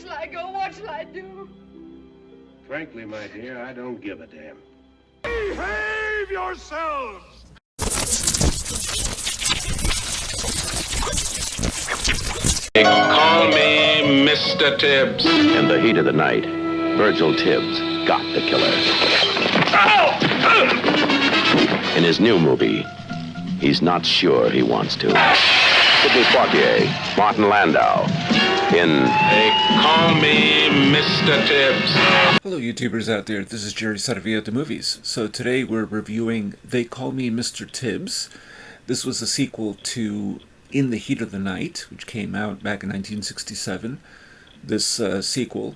shall I go? What shall I do? Frankly, my dear, I don't give a damn. Behave yourselves! Call me Mr. Tibbs. In the heat of the night, Virgil Tibbs got the killer. In his new movie, he's not sure he wants to. Sidney Poitier, Martin Landau, in They call me Mr. Tibbs. Hello YouTubers out there, this is Jerry Saravia at the movies. So today we're reviewing They Call Me Mr. Tibbs. This was a sequel to In the Heat of the Night, which came out back in 1967. This sequel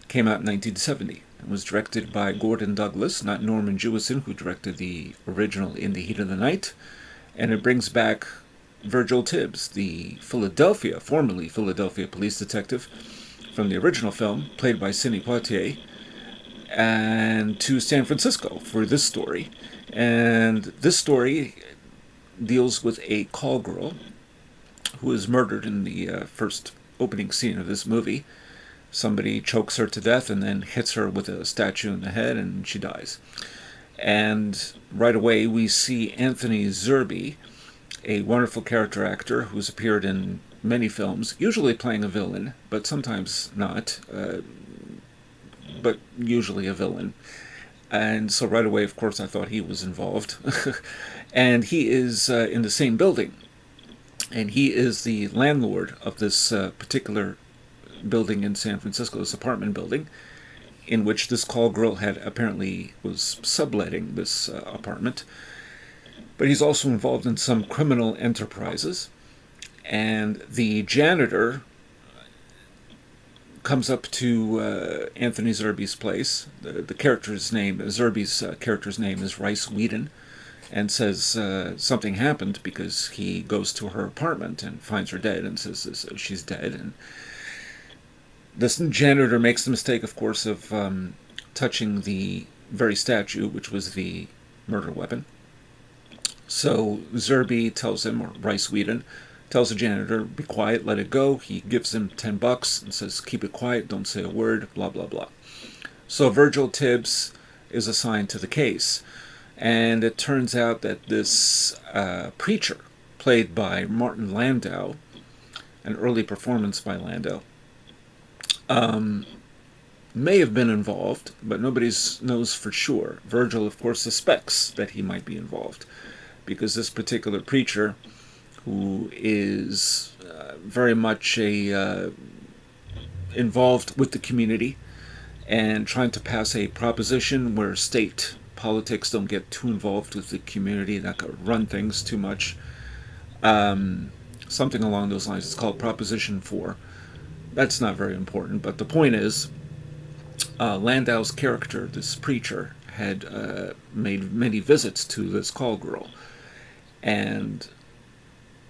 came out in 1970 and was directed by Gordon Douglas, not Norman Jewison, who directed the original In the Heat of the Night. And it brings back Virgil Tibbs, the formerly Philadelphia police detective from the original film, played by Sidney Poitier, and to San Francisco for this story. And this story deals with a call girl who is murdered in the first opening scene of this movie. Somebody chokes her to death and then hits her with a statue in the head, and she dies. And right away we see Anthony Zerbe, a wonderful character actor who's appeared in many films, usually playing a villain, but sometimes not, but usually a villain. And so right away, of course, I thought he was involved. And he is in the same building. And he is the landlord of this particular building in San Francisco, this apartment building, in which this call girl had apparently was subletting this apartment. But he's also involved in some criminal enterprises. And the janitor comes up to Anthony Zerbe's place. The character's name, Zerbe's character's name is Rice Whedon, and says something happened because he goes to her apartment and finds her dead and says she's dead. And this janitor makes the mistake, of course, of touching the very statue, which was the murder weapon. So Zerbe tells him, or Rice Whedon, tells the janitor, be quiet, let it go. He gives him $10 and says, keep it quiet, don't say a word, blah, blah, blah. So Virgil Tibbs is assigned to the case. And it turns out that this preacher, played by Martin Landau, an early performance by Landau, may have been involved, but nobody knows for sure. Virgil, of course, suspects that he might be involved, because this particular preacher, who is very much involved with the community and trying to pass a proposition where state politics don't get too involved with the community, that could run things too much. Something along those lines. It's called Proposition 4. That's not very important, but the point is, Landau's character, this preacher, had made many visits to this call girl and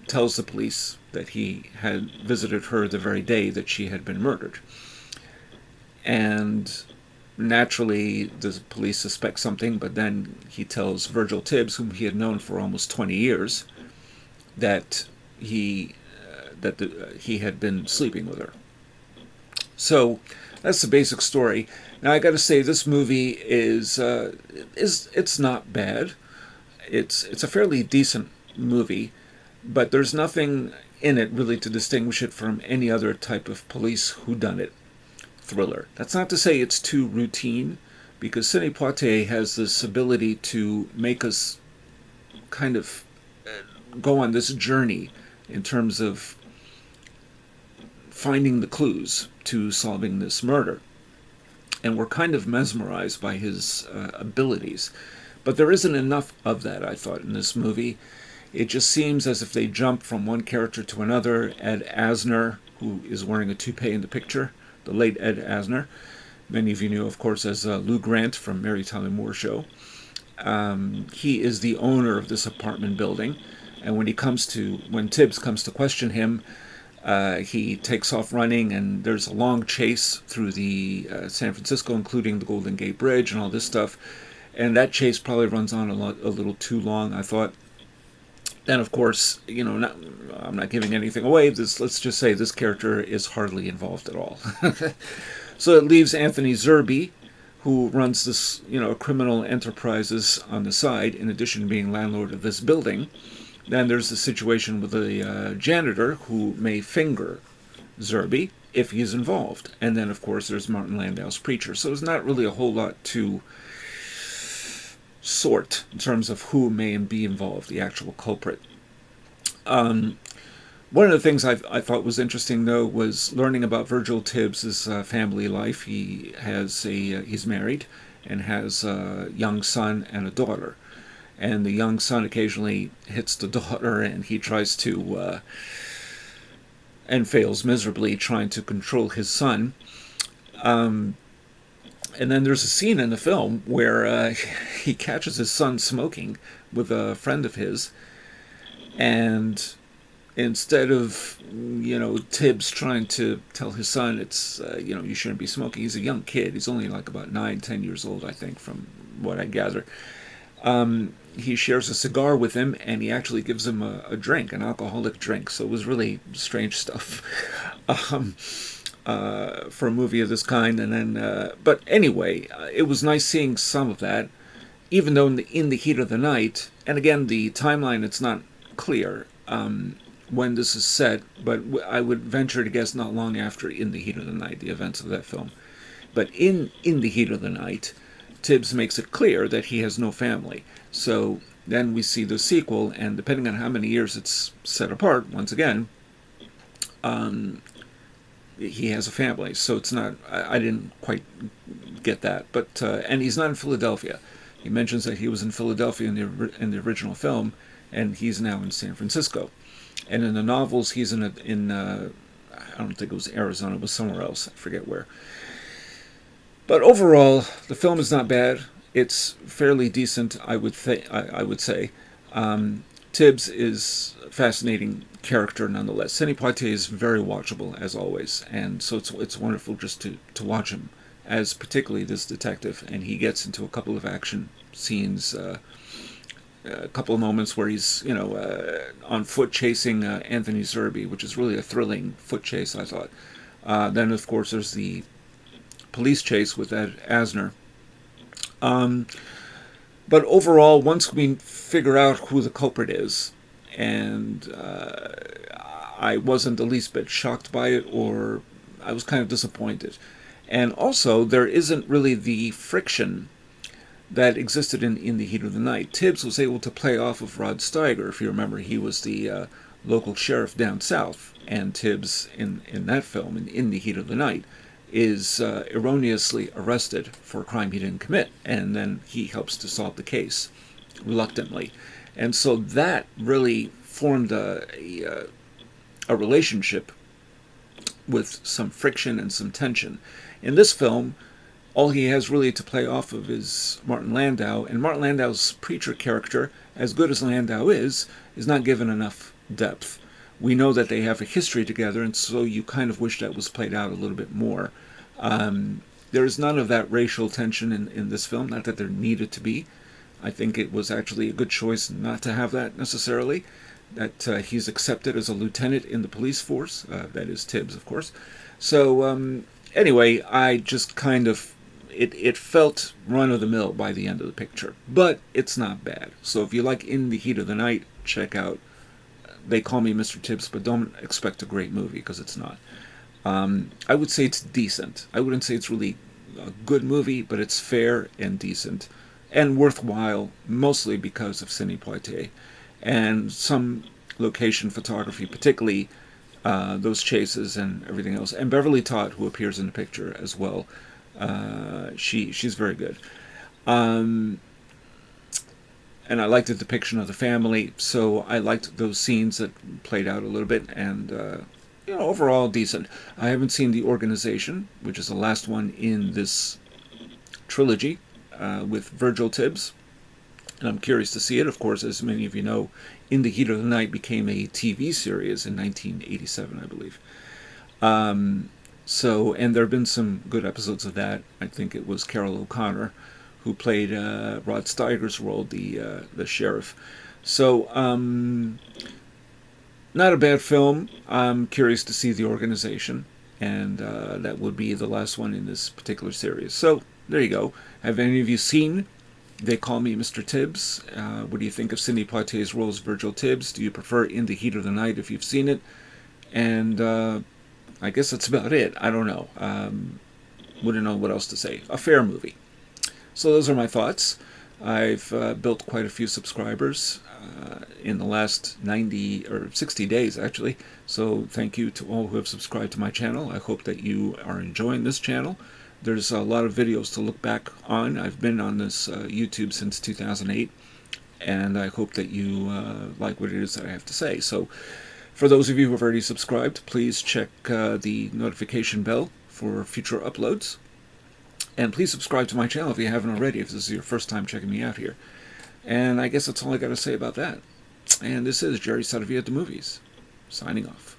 tells the police that he had visited her the very day that she had been murdered. And naturally, the police suspect something, but then he tells Virgil Tibbs, whom he had known for almost 20 years, that he had been sleeping with her. So that's the basic story. Now I got to say, this movie is it's not bad. It's a fairly decent movie, but there's nothing in it really to distinguish it from any other type of police whodunit thriller. That's not to say it's too routine, because Sidney Poitier has this ability to make us kind of go on this journey in terms of finding the clues to solving this murder. And we're kind of mesmerized by his abilities. But there isn't enough of that, I thought, in this movie. It just seems as if they jump from one character to another. Ed Asner, who is wearing a toupee in the picture, the late Ed Asner. Many of you knew, of course, as Lou Grant from Mary Tyler Moore Show. He is the owner of this apartment building. And when Tibbs comes to question him, he takes off running, and there's a long chase through the San Francisco, including the Golden Gate Bridge and all this stuff. And that chase probably runs on a little too long, I thought. Then, of course, I'm not giving anything away. Let's just say this character is hardly involved at all. So it leaves Anthony Zerbe, who runs this, criminal enterprises on the side, in addition to being landlord of this building. Then there's the situation with the janitor who may finger Zerbe if he's involved. And then, of course, there's Martin Landau's preacher. So there's not really a whole lot to sort in terms of who may be involved, the actual culprit. One of the things I thought was interesting, though, was learning about Virgil Tibbs' family life. He's married and has a young son and a daughter. And the young son occasionally hits the daughter, and he tries to, and fails miserably, trying to control his son. And then there's a scene in the film where he catches his son smoking with a friend of his, and instead of, Tibbs trying to tell his son it's, you shouldn't be smoking. He's a young kid. He's only like about 9-10 years old, I think, from what I gather. He shares a cigar with him, and he actually gives him a drink, an alcoholic drink. So it was really strange stuff for a movie of this kind. And then, but anyway, it was nice seeing some of that, even though in the heat of the night. And again, the timeline, it's not clear when this is set, but I would venture to guess not long after In the Heat of the Night, the events of that film. But in the heat of the night, Tibbs makes it clear that he has no family. So then we see the sequel, and depending on how many years it's set apart, once again, he has a family. So it's not, I didn't quite get that. But and he's not in Philadelphia. He mentions that he was in Philadelphia in the original film, and he's now in San Francisco. And in the novels, he's in I don't think it was Arizona, it was somewhere else. I forget where. But overall, the film is not bad. It's fairly decent, I would say. Tibbs is a fascinating character nonetheless. Sidney Poitier is very watchable, as always. And so it's wonderful just to watch him as particularly this detective. And he gets into a couple of action scenes, a couple of moments where he's, on foot chasing Anthony Zerbe, which is really a thrilling foot chase, I thought. Then, of course, there's the police chase with Ed Asner. But overall, once we figure out who the culprit is, and I wasn't the least bit shocked by it, or I was kind of disappointed. And also, there isn't really the friction that existed in the heat of the night. Tibbs was able to play off of Rod Steiger. If you remember, he was the local sheriff down south, and Tibbs in that film, in the heat of the night, is erroneously arrested for a crime he didn't commit, and then he helps to solve the case reluctantly. And so that really formed a relationship with some friction and some tension. In this film, all he has really to play off of is Martin Landau, and Martin Landau's preacher character, as good as Landau is not given enough depth. We know that they have a history together, and so you kind of wish that was played out a little bit more. There is none of that racial tension in this film, not that there needed to be. I think it was actually a good choice not to have that necessarily, that he's accepted as a lieutenant in the police force, that is Tibbs, of course. So anyway, I just kind of, it felt run-of-the-mill by the end of the picture, but it's not bad. So if you like In the Heat of the Night, check out They Call Me Mr. Tibbs, but don't expect a great movie, because it's not. I would say it's decent. I wouldn't say it's really a good movie, but it's fair and decent and worthwhile, mostly because of Sidney Poitier and some location photography, particularly those chases and everything else. And Beverly Todd, who appears in the picture as well, she's very good. And I liked the depiction of the family, so I liked those scenes that played out a little bit, and overall decent. I haven't seen The Organization, which is the last one in this trilogy with Virgil Tibbs, and I'm curious to see it. Of course, as many of you know, In the Heat of the Night became a TV series in 1987, I believe. And there have been some good episodes of that. I think it was Carol O'Connor who played Rod Steiger's role, the sheriff. So, not a bad film. I'm curious to see the organization, and that would be the last one in this particular series. So, there you go. Have any of you seen They Call Me Mr. Tibbs? What do you think of Sidney Poitier's role as Virgil Tibbs? Do you prefer In the Heat of the Night if you've seen it? And I guess that's about it. I don't know. Wouldn't know what else to say. A fair movie. So those are my thoughts. I've built quite a few subscribers in the last 90 or 60 days, actually. So thank you to all who have subscribed to my channel. I hope that you are enjoying this channel. There's a lot of videos to look back on. I've been on this YouTube since 2008, and I hope that you like what it is that I have to say. So for those of you who have already subscribed, please check the notification bell for future uploads. And please subscribe to my channel if you haven't already, if this is your first time checking me out here. And I guess that's all I got to say about that. And this is Jerry Saravia at the Movies, signing off.